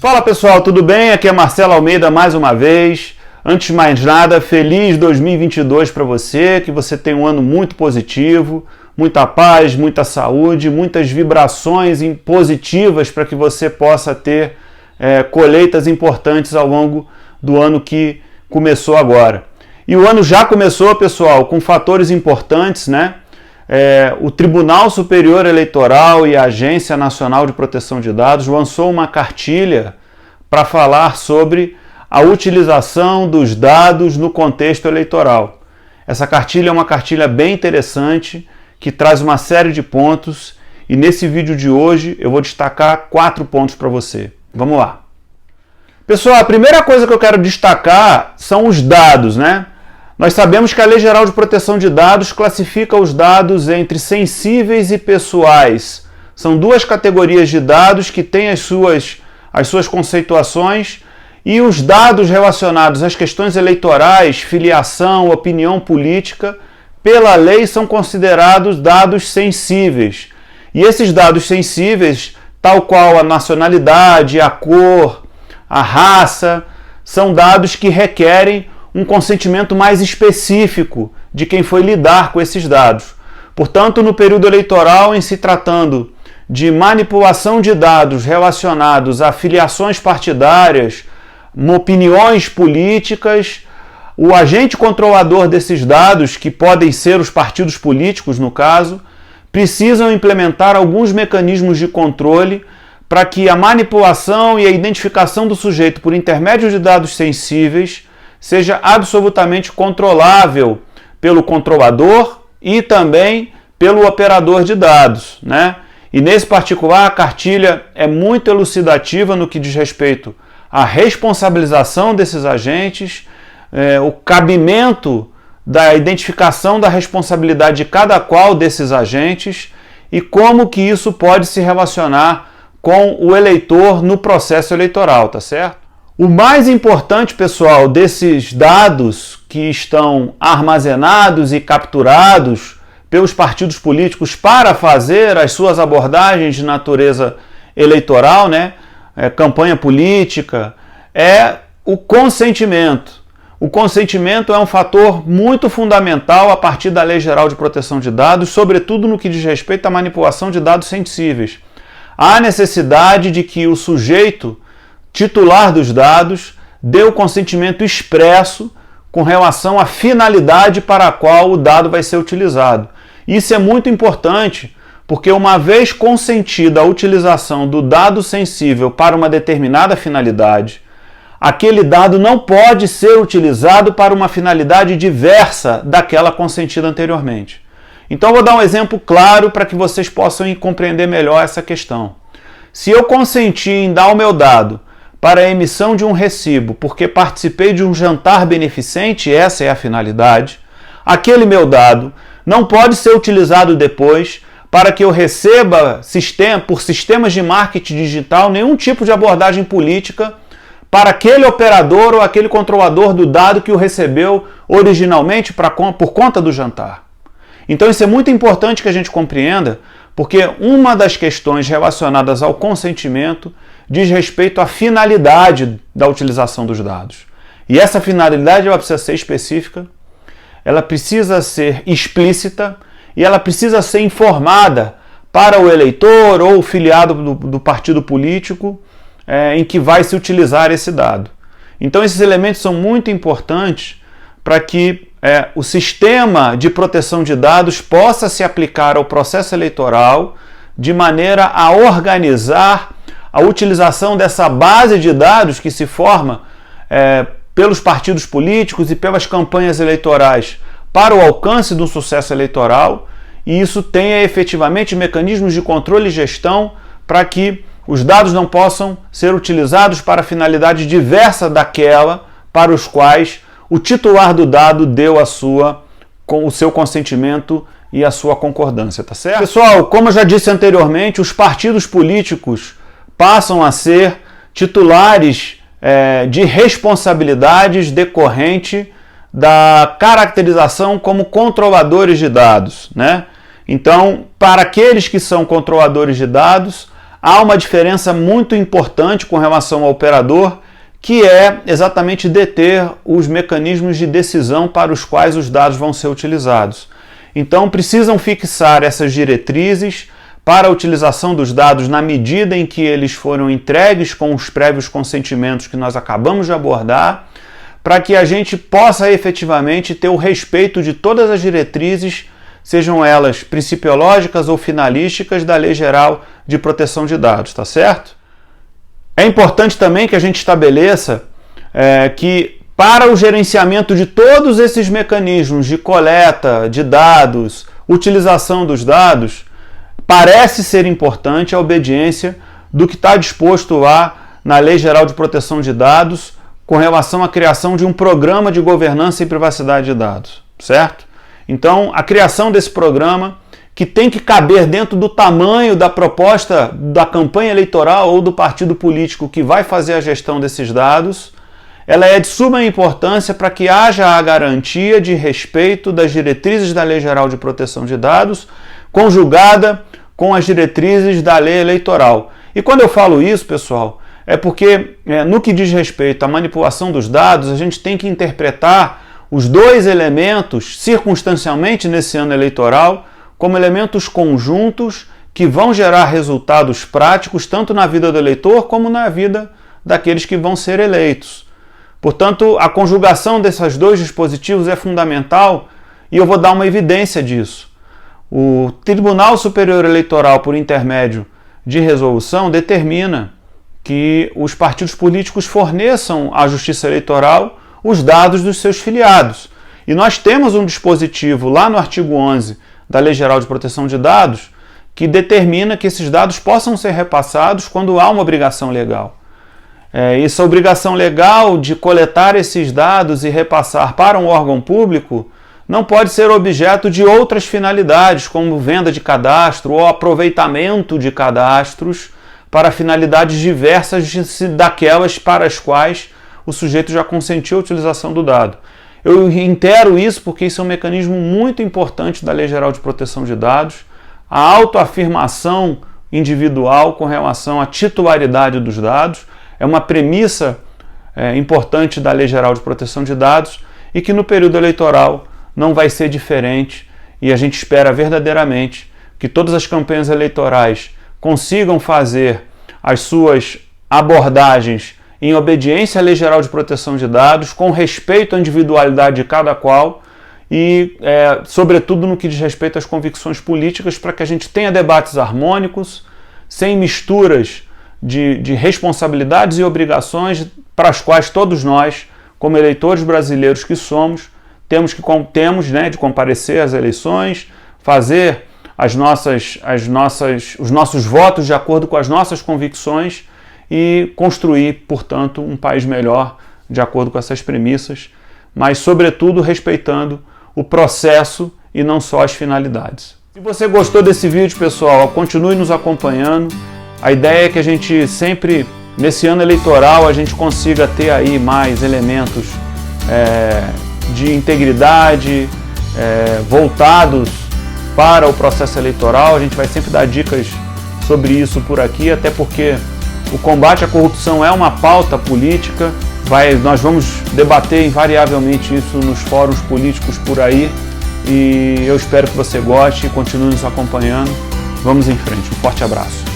Fala pessoal, tudo bem? Aqui é Marcelo Almeida mais uma vez. Antes de mais nada, feliz 2022 para você, que você tenha um ano muito positivo, muita paz, muita saúde, muitas vibrações positivas para que você possa ter colheitas importantes ao longo do ano que começou agora. E o ano já começou, pessoal, com fatores importantes, né? O Tribunal Superior Eleitoral e a Agência Nacional de Proteção de Dados lançou uma cartilha para falar sobre a utilização dos dados no contexto eleitoral. Essa cartilha é uma cartilha bem interessante, que traz uma série de pontos, e nesse vídeo de hoje eu vou destacar 4 pontos para você. Vamos lá. Pessoal, a primeira coisa que eu quero destacar são os dados, né? Nós sabemos que a Lei Geral de Proteção de Dados classifica os dados entre sensíveis e pessoais. São duas categorias de dados que têm as suas conceituações, e os dados relacionados às questões eleitorais, filiação, opinião política, pela lei são considerados dados sensíveis. E esses dados sensíveis, tal qual a nacionalidade, a cor, a raça, são dados que requerem um consentimento mais específico de quem foi lidar com esses dados. Portanto, no período eleitoral, em se tratando de manipulação de dados relacionados a filiações partidárias, opiniões políticas, o agente controlador desses dados, que podem ser os partidos políticos no caso, precisam implementar alguns mecanismos de controle para que a manipulação e a identificação do sujeito por intermédio de dados sensíveis seja absolutamente controlável pelo controlador e também pelo operador de dados, né? E nesse particular, a cartilha é muito elucidativa no que diz respeito à responsabilização desses agentes, o cabimento da identificação da responsabilidade de cada qual desses agentes e como que isso pode se relacionar com o eleitor no processo eleitoral, tá certo? O mais importante, pessoal, desses dados que estão armazenados e capturados pelos partidos políticos para fazer as suas abordagens de natureza eleitoral, né? Campanha política, é o consentimento. O consentimento é um fator muito fundamental a partir da Lei Geral de Proteção de Dados, sobretudo no que diz respeito à manipulação de dados sensíveis. Há necessidade de que o sujeito titular dos dados dê o consentimento expresso com relação à finalidade para a qual o dado vai ser utilizado. Isso é muito importante, porque uma vez consentida a utilização do dado sensível para uma determinada finalidade, aquele dado não pode ser utilizado para uma finalidade diversa daquela consentida anteriormente. Então eu vou dar um exemplo claro para que vocês possam compreender melhor essa questão. Se eu consenti em dar o meu dado para a emissão de um recibo porque participei de um jantar beneficente, essa é a finalidade, aquele meu dado não pode ser utilizado depois para que eu receba por sistemas de marketing digital nenhum tipo de abordagem política para aquele operador ou aquele controlador do dado que o recebeu originalmente por conta do jantar. Então isso é muito importante que a gente compreenda, porque uma das questões relacionadas ao consentimento diz respeito à finalidade da utilização dos dados. E essa finalidade ela precisa ser específica, ela precisa ser explícita e ela precisa ser informada para o eleitor ou o filiado do partido político em que vai se utilizar esse dado. Então esses elementos são muito importantes para que o sistema de proteção de dados possa se aplicar ao processo eleitoral de maneira a organizar a utilização dessa base de dados que se forma pelos partidos políticos e pelas campanhas eleitorais para o alcance do sucesso eleitoral, e isso tenha efetivamente mecanismos de controle e gestão para que os dados não possam ser utilizados para finalidade diversa daquela para os quais o titular do dado deu o seu consentimento e a sua concordância, tá certo? Pessoal, como eu já disse anteriormente, os partidos políticos passam a ser titulares de responsabilidades decorrente da caracterização como controladores de dados, né? Então, para aqueles que são controladores de dados, há uma diferença muito importante com relação ao operador, que é exatamente deter os mecanismos de decisão para os quais os dados vão ser utilizados. Então, precisam fixar essas diretrizes para a utilização dos dados na medida em que eles foram entregues com os prévios consentimentos que nós acabamos de abordar, para que a gente possa efetivamente ter o respeito de todas as diretrizes, sejam elas principiológicas ou finalísticas da Lei Geral de Proteção de Dados, tá certo? É importante também que a gente estabeleça que para o gerenciamento de todos esses mecanismos de coleta de dados, utilização dos dados, parece ser importante a obediência do que está disposto lá na Lei Geral de Proteção de Dados com relação à criação de um programa de governança e privacidade de dados, certo? Então, a criação desse programa, que tem que caber dentro do tamanho da proposta da campanha eleitoral ou do partido político que vai fazer a gestão desses dados, ela é de suma importância para que haja a garantia de respeito das diretrizes da Lei Geral de Proteção de Dados, conjugada com as diretrizes da lei eleitoral. E quando eu falo isso, pessoal, é porque no que diz respeito à manipulação dos dados, a gente tem que interpretar os dois elementos, circunstancialmente nesse ano eleitoral, como elementos conjuntos que vão gerar resultados práticos tanto na vida do eleitor como na vida daqueles que vão ser eleitos. Portanto, a conjugação desses dois dispositivos é fundamental e eu vou dar uma evidência disso. O Tribunal Superior Eleitoral, por intermédio de resolução, determina que os partidos políticos forneçam à Justiça Eleitoral os dados dos seus filiados. E nós temos um dispositivo lá no artigo 11 da Lei Geral de Proteção de Dados que determina que esses dados possam ser repassados quando há uma obrigação legal. Essa obrigação legal de coletar esses dados e repassar para um órgão público não pode ser objeto de outras finalidades, como venda de cadastro ou aproveitamento de cadastros para finalidades diversas daquelas para as quais o sujeito já consentiu a utilização do dado. Eu reitero isso porque isso é um mecanismo muito importante da Lei Geral de Proteção de Dados, a autoafirmação individual com relação à titularidade dos dados, é uma premissa importante da Lei Geral de Proteção de Dados e que no período eleitoral não vai ser diferente e a gente espera verdadeiramente que todas as campanhas eleitorais consigam fazer as suas abordagens em obediência à Lei Geral de Proteção de Dados, com respeito à individualidade de cada qual e, sobretudo, no que diz respeito às convicções políticas, para que a gente tenha debates harmônicos, sem misturas de responsabilidades e obrigações para as quais todos nós, como eleitores brasileiros que somos, temos de comparecer às eleições, fazer os nossos votos de acordo com as nossas convicções e construir, portanto, um país melhor de acordo com essas premissas, mas, sobretudo, respeitando o processo e não só as finalidades. Se você gostou desse vídeo, pessoal, continue nos acompanhando. A ideia é que a gente sempre, nesse ano eleitoral, a gente consiga ter aí mais elementos de integridade voltados para o processo eleitoral. A gente vai sempre dar dicas sobre isso por aqui, até porque o combate à corrupção é uma pauta política, nós vamos debater invariavelmente isso nos fóruns políticos por aí e eu espero que você goste e continue nos acompanhando. Vamos em frente. Um forte abraço.